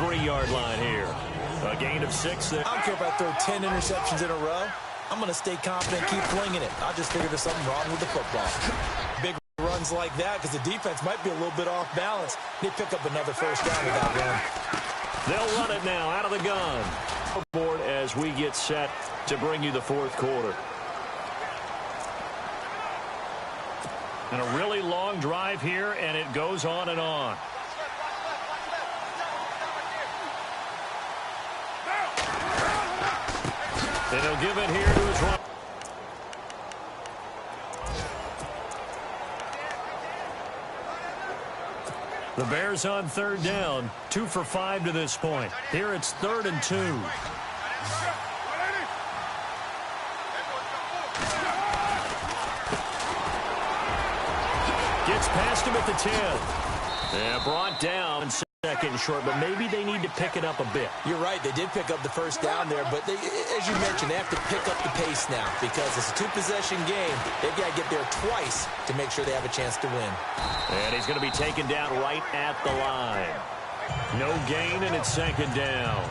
3-yard line here. A gain of 6 there. I don't care if I throw 10 interceptions in a row. I'm going to stay confident and keep flinging it. I just figured there's something wrong with the football. Big runs like that because the defense might be a little bit off balance. They pick up another first down with that run. They'll run it now out of the gun. Board as we get set to bring you the fourth quarter. And a really long drive here, and it goes on and on. And he'll give it here to his right. The Bears on third down, 2 for 5 to this point. Here it's 3rd and 2. Gets past him at the 10. Yeah, brought down second short, but maybe they need to pick it up a bit. You're right. They did pick up the first down there, but they, as you mentioned, they have to pick up the pace now because it's a 2-possession game. They've got to get there twice to make sure they have a chance to win. And he's going to be taken down right at the line. No gain, and it's 2nd down.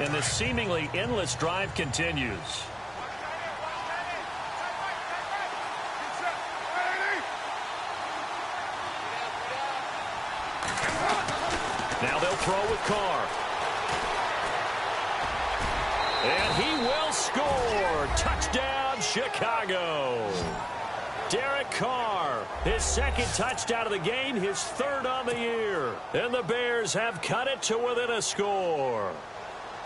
And this seemingly endless drive continues. Now they'll throw with Carr. And he will score. Touchdown, Chicago. Derek Carr, his 2nd touchdown of the game, his 3rd on the year. And the Bears have cut it to within a score.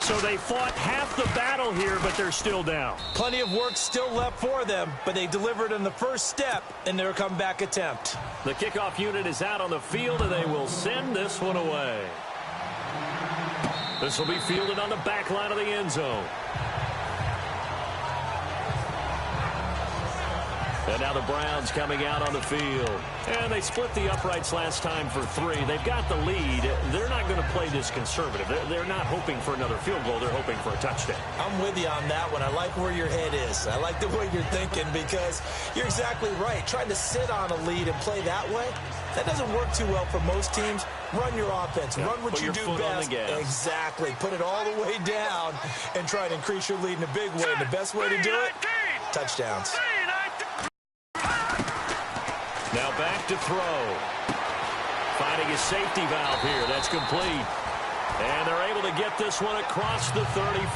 So they fought half the battle here, but they're still down. Plenty of work still left for them, but they delivered in the first step in their comeback attempt. The kickoff unit is out on the field, and they will send this one away. This will be fielded on the back line of the end zone. And now the Browns coming out on the field. And they split the uprights last time for 3. They've got the lead. They're not going to play this conservative. They're not hoping for another field goal. They're hoping for a touchdown. I'm with you on that one. I like where your head is. I like the way you're thinking because you're exactly right. Trying to sit on a lead and play that way, that doesn't work too well for most teams. Run your offense. Run what you do best. Exactly. Put it all the way down and try to increase your lead in a big way. And the best way to do it, touchdowns. Now back to throw. Finding his safety valve here. That's complete. And they're able to get this one across the 35.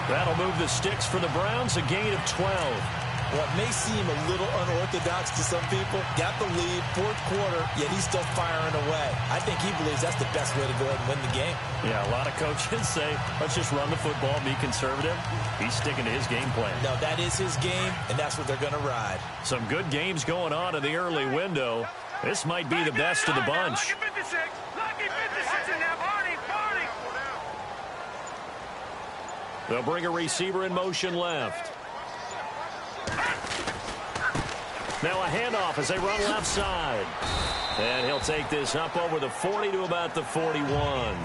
That'll move the sticks for the Browns, a gain of 12. What may seem a little unorthodox to some people, got the lead, 4th quarter, yet he's still firing away. I think he believes that's the best way to go ahead and win the game. Yeah, a lot of coaches say, let's just run the football, be conservative. He's sticking to his game plan. No, that is his game, and that's what they're going to ride. Some good games going on in the early window. This might be the best of the bunch. They'll bring a receiver in motion left. Now a handoff as they run left side. And he'll take this up over the 40 to about the 41.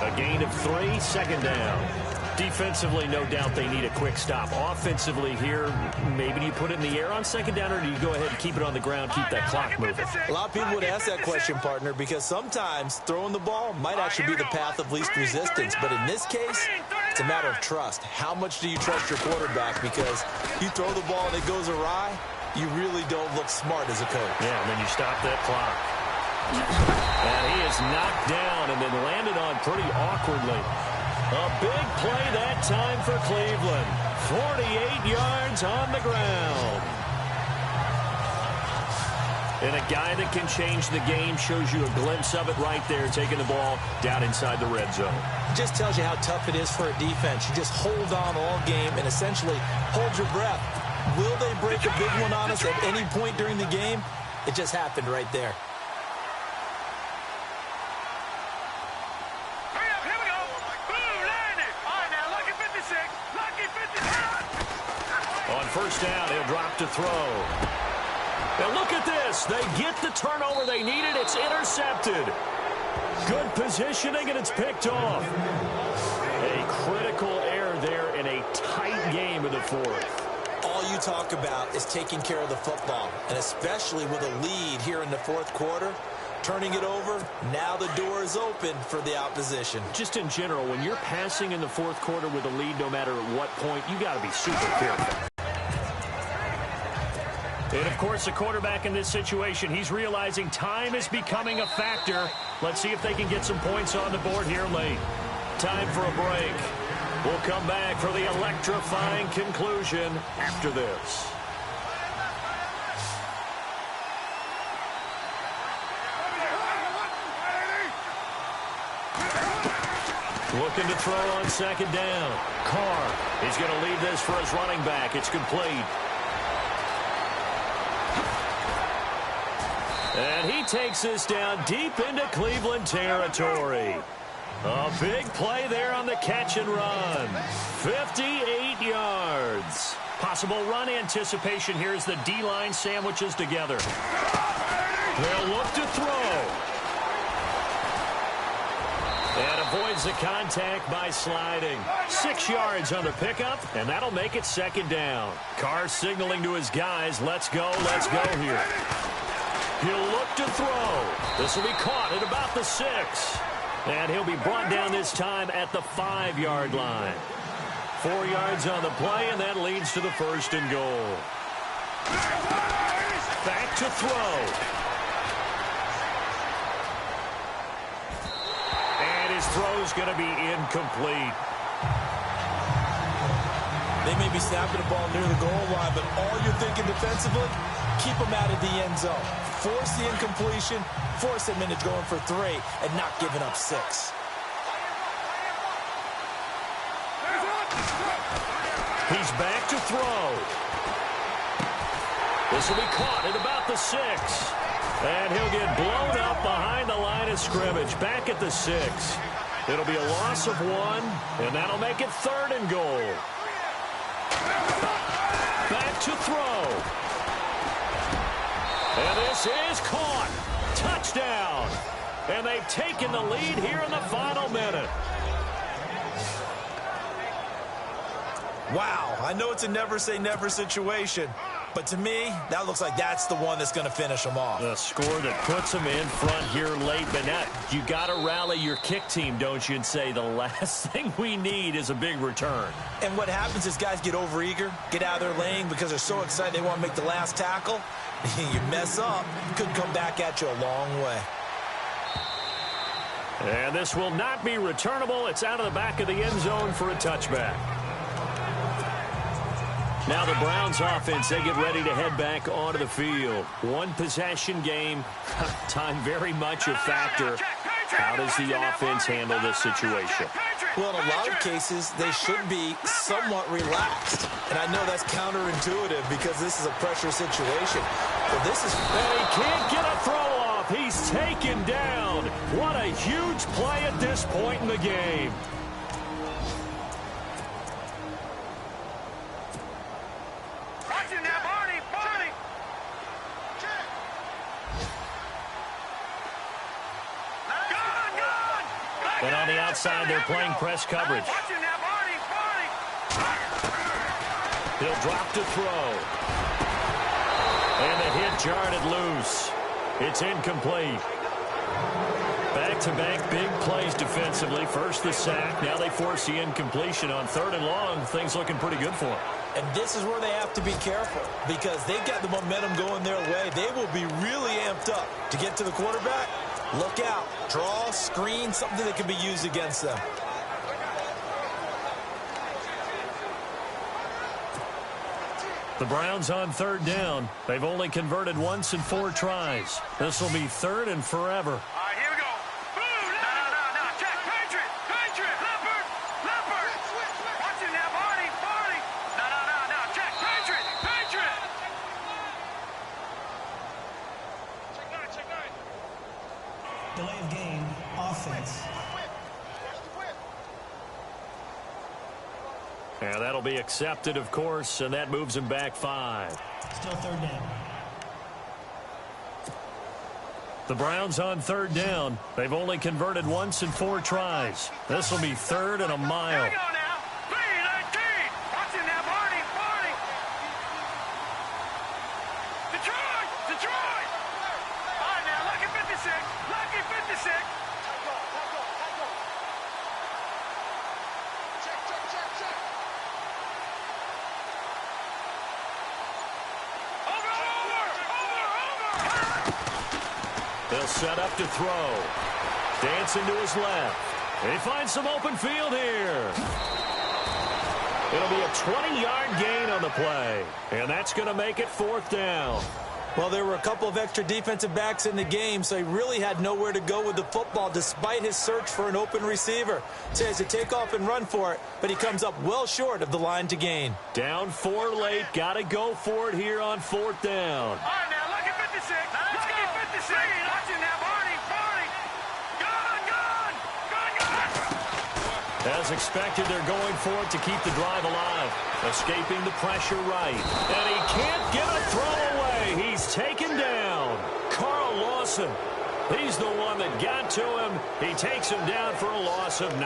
A gain of 3, 2nd down. Defensively, no doubt they need a quick stop. Offensively here, maybe you put it in the air on 2nd down, or do you go ahead and keep it on the ground, keep that clock moving? A lot of people would ask that question, partner, because sometimes throwing the ball might actually be the path of least resistance. But in this case, it's a matter of trust. How much do you trust your quarterback? Because you throw the ball and it goes awry, you really don't look smart as a coach. Yeah, and then you stop that clock. And he is knocked down and then landed on pretty awkwardly. A big play that time for Cleveland. 48 yards on the ground. And a guy that can change the game, shows you a glimpse of it right there, taking the ball down inside the red zone. It just tells you how tough it is for a defense. You just hold on all game and essentially hold your breath. Will they break a big one on us at any point during the game? It just happened right there. On first down, he'll drop to throw. And look at this. They get the turnover they needed. It's intercepted. Good positioning, and it's picked off. game of the fourth. All you talk about is taking care of the football, and especially with a lead here in the fourth quarter, turning it over, now the door is open for the opposition. Just in general, when you're passing in the fourth quarter with a lead, no matter at what point, you got to be super careful. And, of course, the quarterback in this situation, he's realizing time is becoming a factor. Let's see if they can get some points on the board here late. Time for a break. We'll come back for the electrifying conclusion after this. Looking to throw on second down. Carr, he's going to lead this for his running back. It's complete. And he takes this down deep into Cleveland territory. A big play there on the catch and run. 58 yards. Possible run anticipation here as the D-line sandwiches together. They'll look to throw. And avoids the contact by sliding. 6 yards on the pickup, and that'll make it second down. Carr signaling to his guys, let's go here. He'll look to throw. This will be caught at about the 6. And he'll be brought down this time at the 5-yard line. 4 yards on the play, and that leads to the first and goal. Back to throw. And his throw's going to be incomplete. They may be snapping the ball near the goal line, but all you're thinking defensively, keep them out of the end zone. Force the incompletion, force them into going for 3, and not giving up 6. He's back to throw. This will be caught at about the 6. And he'll get blown up behind the line of scrimmage. Back at the 6. It'll be a loss of 1, and that'll make it 3rd and goal. Back to throw. And this is caught. Touchdown. And they've taken the lead here in the final minute. Wow, I know it's a never-say-never situation, but to me, that looks like that's the one that's going to finish them off. A score that puts them in front here late, but now you got to rally your kick team, don't you, and say the last thing we need is a big return. And what happens is guys get overeager, get out of their lane because they're so excited they want to make the last tackle. You mess up, could come back at you a long way. And this will not be returnable. It's out of the back of the end zone for a touchback. Now the Browns offense, they get ready to head back onto the field. One possession game, time very much a factor. How does the offense handle this situation? Well, in a lot of cases, they should be somewhat relaxed. And I know that's counterintuitive because this is a pressure situation. But this is... And he can't get a throw off. He's taken down. What a huge play at this point in the game. And on the outside, they're playing press coverage. He'll drop to throw. And the hit jarred it loose. It's incomplete. Back-to-back big plays defensively. First the sack. Now they force the incompletion on 3rd and long. Things looking pretty good for them. And this is where they have to be careful because they've got the momentum going their way. They will be really amped up to get to the quarterback. Look out. Draw, screen, something that can be used against them. The Browns on 3rd down. They've only converted once in 4 tries. This will be 3rd and forever. All right, here we go. Boom! No. Check. Patriot. Leopard. Watching now, Barney. No. Check. Patriot. Check 9. Delay of game, offense. Yeah, that'll be accepted, of course, and that moves him back 5. Still 3rd down. The Browns on 3rd down. They've only converted once in 4 tries. This will be 3rd and a mile. Here we go now. 3-19. Watching now, They'll set up to throw. Dancing to his left. He finds some open field here. It'll be a 20-yard gain on the play. And that's going to make it 4th down. Well, there were a couple of extra defensive backs in the game, so he really had nowhere to go with the football despite his search for an open receiver. So he has to take off and run for it, but he comes up well short of the line to gain. Down 4 late. Got to go for it here on 4th down. All right, now, look at 56. Let's go. 56. Watch it now, Barney. As expected, they're going for it to keep the drive alive. Escaping the pressure right. And he can't get a throw away. He's taken down. Carl Lawson. He's the one that got to him. He takes him down for a loss of 9.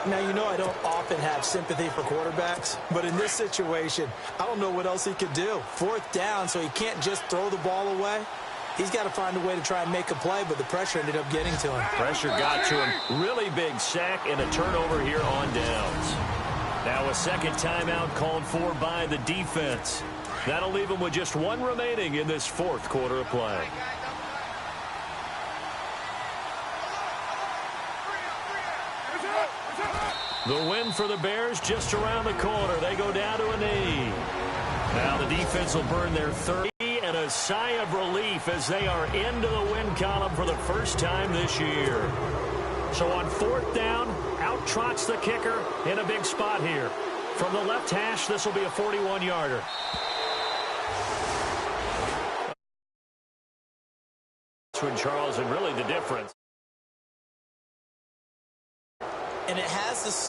Now, you know I don't often have sympathy for quarterbacks, but in this situation, I don't know what else he could do. 4th down, so he can't just throw the ball away. He's got to find a way to try and make a play, but the pressure ended up getting to him. Pressure got to him. Really big sack and a turnover here on downs. Now a second timeout called for by the defense. That'll leave him with just 1 remaining in this 4th quarter of play. The win for the Bears just around the corner. They go down to a knee. Now the defense will burn their 30. And a sigh of relief as they are into the win column for the first time this year. So on 4th down, out trots the kicker in a big spot here. From the left hash, this will be a 41-yarder. Between Charles and really the difference. And it has the